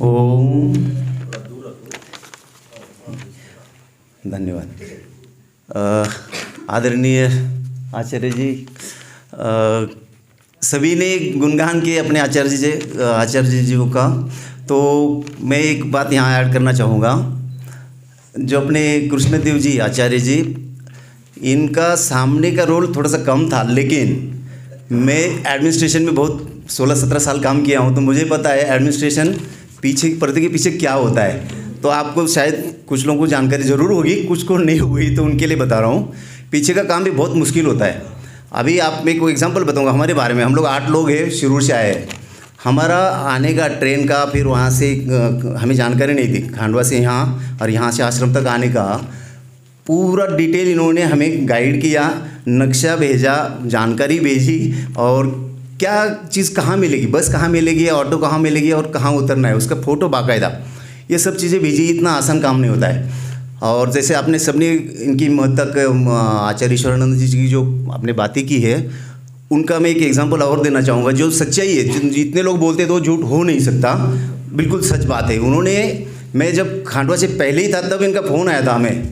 ओम। धन्यवाद। आदरणीय आचार्य जी, सभी ने गुणगान किए अपने आचार्य जी का, तो मैं एक बात यहाँ ऐड करना चाहूँगा। जो अपने कृष्णदेव जी आचार्य जी, इनका सामने का रोल थोड़ा सा कम था, लेकिन मैं एडमिनिस्ट्रेशन में बहुत 16-17 साल काम किया हूँ, तो मुझे पता है एडमिनिस्ट्रेशन पीछे पर्दे के पीछे क्या होता है। तो आपको शायद कुछ लोगों को जानकारी ज़रूर होगी, कुछ को नहीं हुई, तो उनके लिए बता रहा हूँ। पीछे का काम भी बहुत मुश्किल होता है। अभी आप मैं कोई एग्जांपल बताऊंगा हमारे बारे में। हम लोग 8 लोग हैं, शिरूर से आए हैं। हमारा आने का ट्रेन का, फिर वहाँ से हमें जानकारी नहीं थी, खांडवा से यहाँ और यहाँ से आश्रम तक आने का पूरा डिटेल इन्होंने हमें गाइड किया, नक्शा भेजा, जानकारी भेजी, और क्या चीज़ कहाँ मिलेगी, बस कहाँ मिलेगी, ऑटो कहाँ मिलेगी और कहाँ उतरना है, उसका फ़ोटो बाकायदा, ये सब चीज़ें भेजी। इतना आसान काम नहीं होता है। और जैसे आपने सबने इनकी तक आचार्य ईश्वरानंद जी की जो आपने बातें की है, उनका मैं एक एग्जांपल और देना चाहूँगा। जो सच्चाई है, जितने लोग बोलते हैं तो झूठ हो नहीं सकता, बिल्कुल सच बात है। उन्होंने, मैं जब खांडवा से पहले ही था तब इनका फ़ोन आया था हमें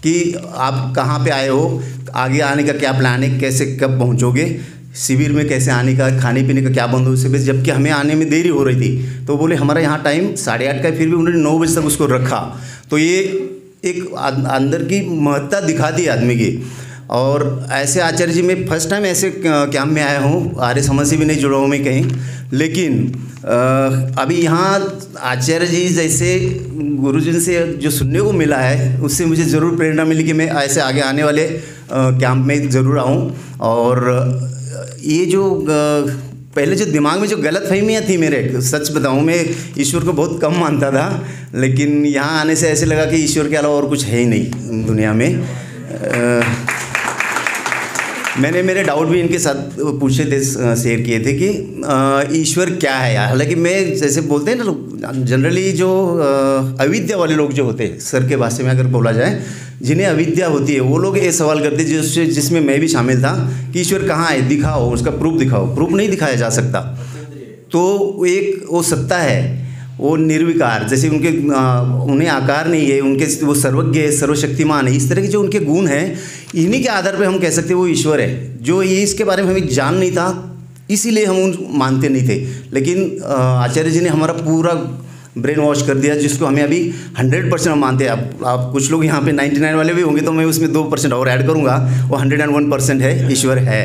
कि आप कहाँ पे आए हो, आगे आने का क्या प्लान है, कैसे कब पहुँचोगे, शिविर में कैसे आने का, खाने पीने का क्या बंदोबस्त है। जबकि हमें आने में देरी हो रही थी, तो बोले हमारा यहाँ टाइम 8:30 का है, फिर भी उन्होंने 9 बजे तक उसको रखा। तो ये एक अंदर की महत्ता दिखा दी आदमी की। और ऐसे आचार्य जी, मैं फर्स्ट टाइम ऐसे कैंप में आया हूँ, आर्य समाज से भी नहीं जुड़ा हूँ मैं कहीं, लेकिन अभी यहाँ आचार्य जी जैसे गुरुजन से जो सुनने को मिला है, उससे मुझे ज़रूर प्रेरणा मिली कि मैं ऐसे आगे आने वाले कैंप में ज़रूर आऊँ। और ये जो पहले जो दिमाग में जो गलतफहमियाँ थी मेरे, सच बताऊँ मैं ईश्वर को बहुत कम मानता था, लेकिन यहाँ आने से ऐसे लगा कि ईश्वर के अलावा और कुछ है ही नहीं दुनिया में। मैंने मेरे डाउट भी इनके साथ पूछे थे, शेयर किए थे कि ईश्वर क्या है यार। हालांकि मैं जैसे बोलते हैं ना, जनरली जो अविद्या वाले लोग जो होते हैं, सर के भाषा में अगर बोला जाए, जिन्हें अविद्या होती है, वो लोग ये सवाल करते हैं, जिसमें मैं भी शामिल था, कि ईश्वर कहाँ है, दिखाओ, उसका प्रूफ दिखाओ। प्रूफ नहीं दिखाया जा सकता। तो एक वो सत्ता है, वो निर्विकार, जैसे उन्हें आकार नहीं है, उनके वो सर्वज्ञ है, सर्वशक्तिमान है, इस तरह के जो उनके गुण हैं, इन्हीं के आधार पे हम कह सकते हैं वो ईश्वर है। जो ये इसके बारे में हमें जान नहीं था, इसीलिए हम उन मानते नहीं थे। लेकिन आचार्य जी ने हमारा पूरा ब्रेन वॉश कर दिया, जिसको हमें अभी 100% हम मानते हैं। आप कुछ लोग यहाँ पे 99 वाले भी होंगे, तो मैं उसमें 2% और ऐड करूँगा, वो 101% है, ईश्वर है।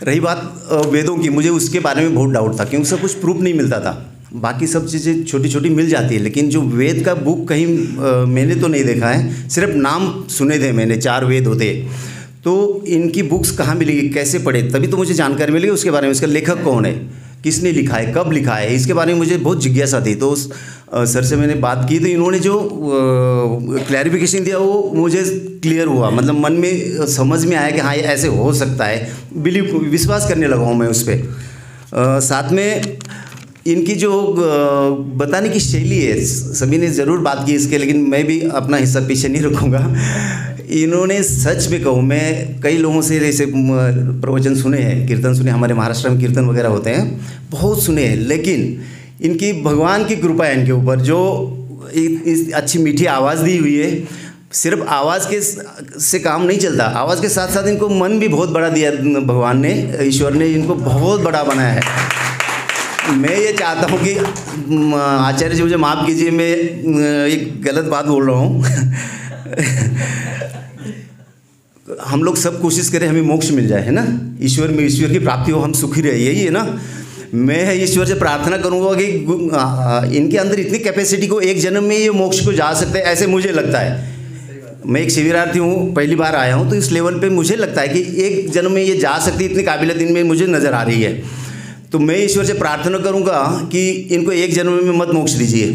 रही बात वेदों की, मुझे उसके बारे में बहुत डाउट था, क्योंकि सब कुछ प्रूफ नहीं मिलता था। बाकी सब चीज़ें छोटी छोटी मिल जाती है, लेकिन जो वेद का बुक कहीं मैंने तो नहीं देखा है, सिर्फ नाम सुने थे मैंने, 4 वेद होते। तो इनकी बुक्स कहाँ मिलेगी, कैसे पढ़े, तभी तो मुझे जानकारी मिली उसके बारे में। इसका लेखक कौन है, किसने लिखा है, कब लिखा है, इसके बारे में मुझे बहुत जिज्ञासा थी। तो सर से मैंने बात की, तो इन्होंने जो क्लैरिफिकेशन दिया वो मुझे क्लियर हुआ, मतलब मन में समझ में आया कि हाँ ये ऐसे हो सकता है, विश्वास करने लगा हूँ मैं उस पर। साथ में इनकी जो बताने की शैली है, सभी ने ज़रूर बात की इसके, लेकिन मैं भी अपना हिस्सा पीछे नहीं रखूँगा। इन्होंने सच में कहूँ, मैं कई लोगों से जैसे प्रवचन सुने हैं, कीर्तन सुने, हमारे महाराष्ट्र में कीर्तन वगैरह होते हैं, बहुत सुने हैं, लेकिन इनकी भगवान की कृपा है इनके ऊपर, जो इस अच्छी मीठी आवाज़ दी हुई है। सिर्फ आवाज़ के से काम नहीं चलता, आवाज़ के साथ साथ इनको मन भी बहुत बड़ा दिया भगवान ने, ईश्वर ने इनको बहुत बड़ा बनाया है। मैं ये चाहता हूँ कि आचार्य जी मुझे माफ़ कीजिए, मैं एक गलत बात बोल रहा हूँ। हम लोग सब कोशिश करें हमें मोक्ष मिल जाए, है ना, ईश्वर में ईश्वर की प्राप्ति हो, हम सुखी रहे, यही है ना। मैं ईश्वर से प्रार्थना करूँगा कि इनके अंदर इतनी कैपेसिटी को एक जन्म में ये मोक्ष को जा सकते हैं, ऐसे मुझे लगता है। मैं एक शिविरार्थी हूँ, पहली बार आया हूँ, तो इस लेवल पे मुझे लगता है कि एक जन्म में ये जा सकती है, इतनी काबिलियत इनमें मुझे नज़र आ रही है। तो मैं ईश्वर से प्रार्थना करूंगा कि इनको एक जन्म में मत मोक्ष दीजिए,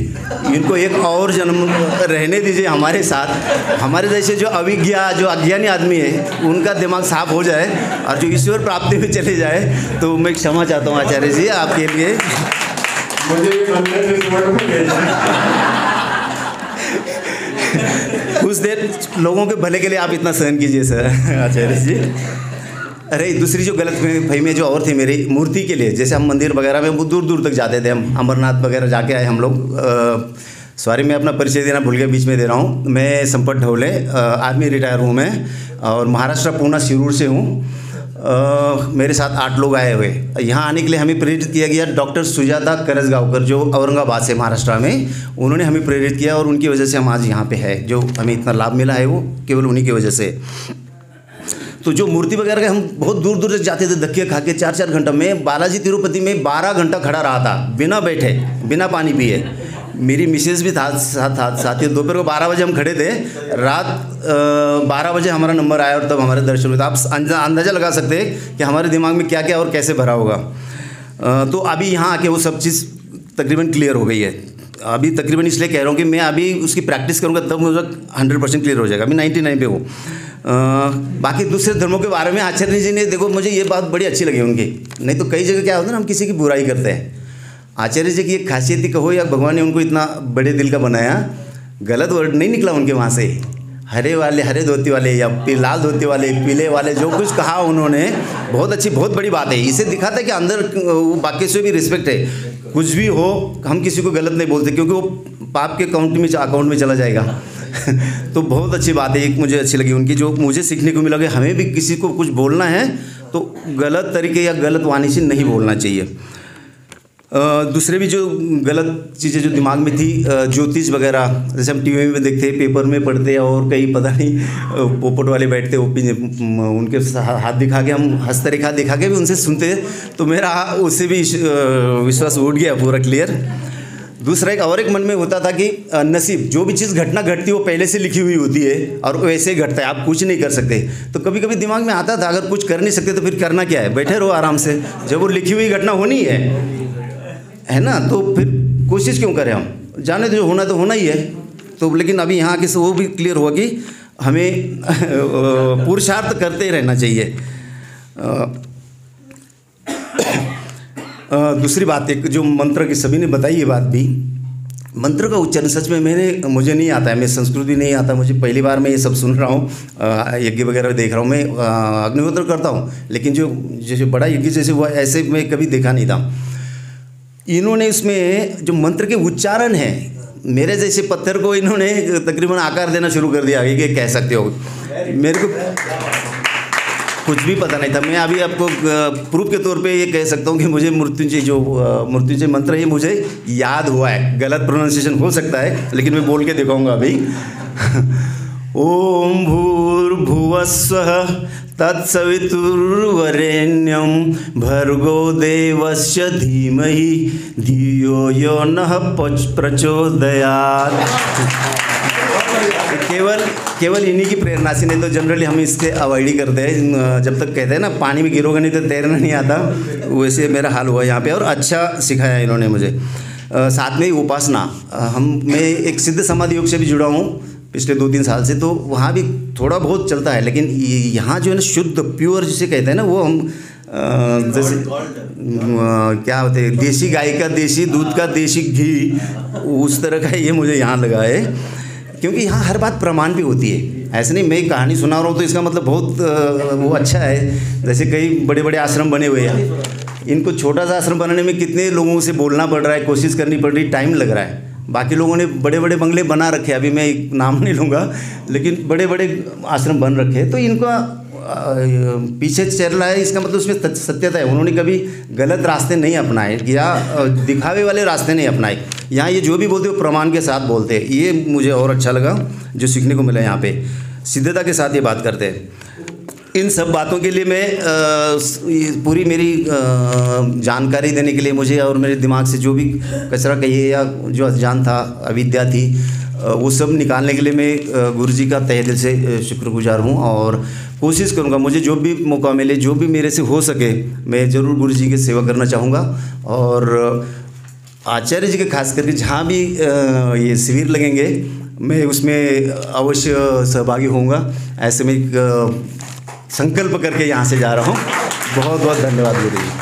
इनको एक और जन्म रहने दीजिए हमारे साथ। हमारे जैसे जो अविज्ञा, जो अज्ञानी आदमी है, उनका दिमाग साफ हो जाए और जो ईश्वर प्राप्ति में चले जाए। तो मैं क्षमा चाहता हूँ आचार्य जी आपके लिए। कुछ देर लोगों के भले के लिए आप इतना सहन कीजिए सर, आचार्य जी। अरे दूसरी जो गलत फहमी जो और थी मेरी मूर्ति के लिए, जैसे हम मंदिर वगैरह में दूर दूर तक जाते थे, हम अमरनाथ वगैरह जाके आए हम लोग। सॉरी मैं अपना परिचय देना भूल गया, बीच में दे रहा हूँ। मैं संपत ढोले, आर्मी रिटायर हूँ मैं, और महाराष्ट्र पूना शिरूर से हूँ। मेरे साथ 8 लोग आए हुए। यहाँ आने के लिए हमें प्रेरित किया गया डॉक्टर सुजाता करसगांवकर, जो औरंगाबाद से महाराष्ट्र में, उन्होंने हमें प्रेरित किया और उनकी वजह से हम आज यहाँ पे है। जो हमें इतना लाभ मिला है वो केवल उन्हीं की वजह से। तो जो मूर्ति वगैरह के हम बहुत दूर दूर तक जाते थे धक्के खा के, 4-4 घंटा में बालाजी तिरुपति में 12 घंटा खड़ा रहा था, बिना बैठे, बिना पानी पिए। मेरी मिसेज भी साथ ही। दोपहर को 12 बजे हम खड़े थे, रात 12 बजे हमारा नंबर आया और तब हमारे दर्शन हुए। तो आप अंदाज़ा लगा सकते हैं कि हमारे दिमाग में क्या क्या और कैसे भरा होगा। तो अभी यहाँ आके वो सब चीज़ तकरीबन क्लियर हो गई है। अभी तकरीबन इसलिए कह रहा हूँ कि मैं अभी उसकी प्रैक्टिस करूँगा तब मुझे 100% क्लियर हो जाएगा। अभी 99 पे हो। बाकी दूसरे धर्मों के बारे में आचार्य जी ने, देखो मुझे ये बात बड़ी अच्छी लगी उनकी। नहीं तो कई जगह क्या होता है ना, हम किसी की बुराई करते हैं। आचार्य जी की एक खासियत ही कहो या भगवान ने उनको इतना बड़े दिल का बनाया, गलत वर्ड नहीं निकला उनके वहाँ से। हरे वाले, हरे धोती वाले या लाल धोती वाले, पीले वाले, जो कुछ कहा उन्होंने बहुत अच्छी, बहुत बड़ी बात है। इसे दिखाता है कि अंदर बाकी से भी रिस्पेक्ट है। कुछ भी हो, हम किसी को गलत नहीं बोलते, क्योंकि वो पाप के अकाउंट में चला जाएगा। तो बहुत अच्छी बात है, एक मुझे अच्छी लगी उनकी, जो मुझे सीखने को मिला कि हमें भी किसी को कुछ बोलना है तो गलत तरीके या गलत वाणी से नहीं बोलना चाहिए। दूसरे भी जो गलत चीज़ें जो दिमाग में थी, ज्योतिष वगैरह, जैसे हम टीवी में देखते, पेपर में पढ़ते, और कई पता नहीं पोपट वाले बैठते, उनके हाथ दिखा के, हम हस्तरेखा दिखा के भी उनसे सुनते, तो मेरा उससे भी विश्वास उठ गया पूरा क्लियर। दूसरा एक मन में होता था कि नसीब, जो भी चीज़ घटना घटती है वो पहले से लिखी हुई होती है और वैसे ही घटता है, आप कुछ नहीं कर सकते। तो कभी कभी दिमाग में आता था अगर कुछ कर नहीं सकते तो फिर करना क्या है, बैठे रहो आराम से, जब वो लिखी हुई घटना होनी है ना, तो फिर कोशिश क्यों करें हम, जाने जो होना तो होना ही है। तो लेकिन अभी यहाँ आके से वो भी क्लियर हुआ कि हमें पुरुषार्थ करते ही रहना चाहिए। दूसरी बात, एक जो मंत्र की सभी ने बताई ये बात भी, मंत्र का उच्चारण सच में मुझे नहीं आता है, मैं संस्कृति नहीं आता, मुझे पहली बार मैं ये सब सुन रहा हूँ, यज्ञ वगैरह देख रहा हूँ। मैं अग्निहोत्र करता हूँ, लेकिन जो जैसे बड़ा यज्ञ जैसे हुआ ऐसे मैं कभी देखा नहीं था। इन्होंने इसमें जो मंत्र के उच्चारण है, मेरे जैसे पत्थर को इन्होंने तकरीबन आकार देना शुरू कर दिया, ये कह सकते हो। मेरे को कुछ भी पता नहीं था। मैं अभी आपको प्रूफ के तौर पे ये कह सकता हूँ कि मुझे मृत्युंजय मंत्र ये मुझे याद हुआ है। गलत प्रोनाउंसिएशन हो सकता है, लेकिन मैं बोल के दिखाऊंगा अभी। ओम भूर्भुवस्वः तत्सवितुर्वरेण्यं भर्गो देवस्य धीमहि धियो यो नः प्रचोदयात्। केवल इन्हीं की प्रेरणा से, नहीं तो जनरली हम इसके अवॉइड ही करते हैं। जब तक कहते हैं ना पानी में गिरोगे नहीं तो तैरना नहीं आता, वैसे मेरा हाल हुआ यहाँ पे। और अच्छा सिखाया इन्होंने मुझे। साथ में ही उपासना, मैं एक सिद्ध समाधि योग से भी जुड़ा हूँ पिछले 2-3 साल से, तो वहाँ भी थोड़ा बहुत चलता है। लेकिन यहाँ जो है ना शुद्ध प्योर जिसे कहते हैं ना, वो हम जैसे क्या होते हैं, देसी गाय का देसी दूध का देसी घी, उस तरह का ये मुझे यहाँ लगा है। क्योंकि यहाँ हर बात प्रमाण भी होती है। ऐसे नहीं मैं कहानी सुना रहा हूँ तो इसका मतलब बहुत वो अच्छा है। जैसे कई बड़े बड़े आश्रम बने हुए हैं, इनको छोटा सा आश्रम बनाने में कितने लोगों से बोलना पड़ रहा है, कोशिश करनी पड़ रही, टाइम लग रहा है। बाकी लोगों ने बड़े बड़े बंगले बना रखे, अभी मैं नाम नहीं लूँगा, लेकिन बड़े बड़े आश्रम बन रखे हैं। तो इनका पीछे चल रहा है, इसका मतलब उसमें सत्यता है। उन्होंने कभी गलत रास्ते नहीं अपनाए या दिखावे वाले रास्ते नहीं अपनाए। यहाँ ये जो भी बोलते वो प्रमाण के साथ बोलते हैं। ये मुझे और अच्छा लगा जो सीखने को मिला। यहाँ पे सिद्धता के साथ ये बात करते हैं। इन सब बातों के लिए मैं पूरी मेरी जानकारी देने के लिए मुझे और मेरे दिमाग से जो भी कचरा कहिए या जो अज्ञान था, अविद्या थी, वो सब निकालने के लिए मैं गुरु जी का तहे दिल से शुक्रगुजार हूँ। और कोशिश करूँगा मुझे जो भी मौका मिले, जो भी मेरे से हो सके, मैं ज़रूर गुरु जी की सेवा करना चाहूँगा। और आचार्य जी के खास करके जहाँ भी ये शिविर लगेंगे मैं उसमें अवश्य सहभागी होऊंगा। ऐसे में एक संकल्प करके यहाँ से जा रहा हूँ। बहुत बहुत धन्यवाद गुरु जी।